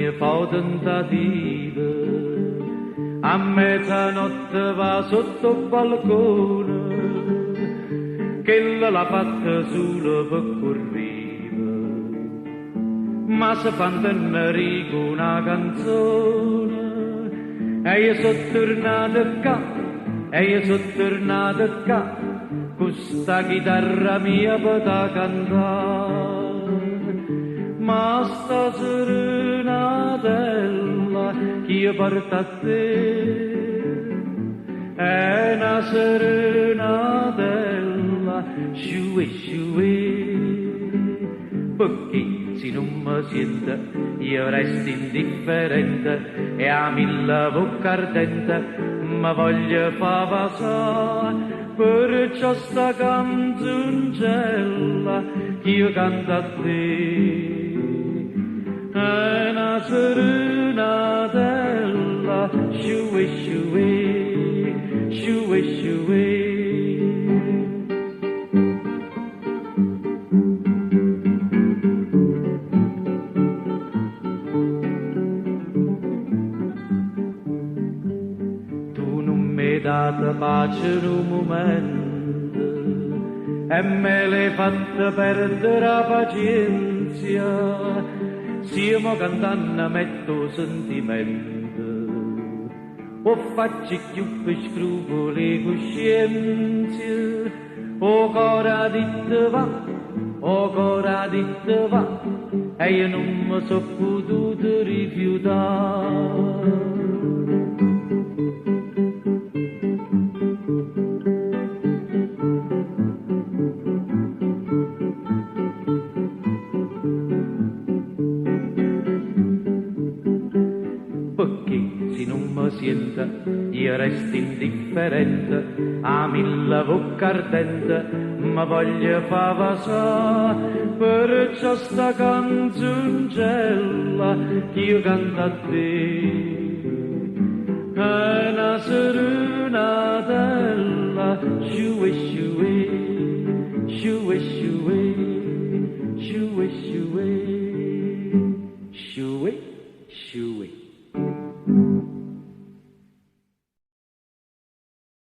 ogni po' tentativa. A mezzanotte va sotto il balcone, che l'ha fatta solo per corriva. Ma se fanno rico una canzone, e io sono tornato qua, e io sono tornato qua, con sta chitarra mia per cantare. Ma sta serenatella che io porto a te è una serenatella sciue perché se non mi sente io resto indifferente e a mille bocca ardente ma voglio fa passare perciò sta canzoncella che io canto a te è una serenatella sciue tu non mi date pace in un momento e me l'hai fatta perdere la pazienza. Siamo cantando metto sentimento o faccio più per scrupoli coscienze o cora ditte va e io non mi so potuto rifiutare. Io resto indifferente a mille bocca ardente ma voglio fa passare perciò sta canzoncella che io canto a te è una serenatella sciue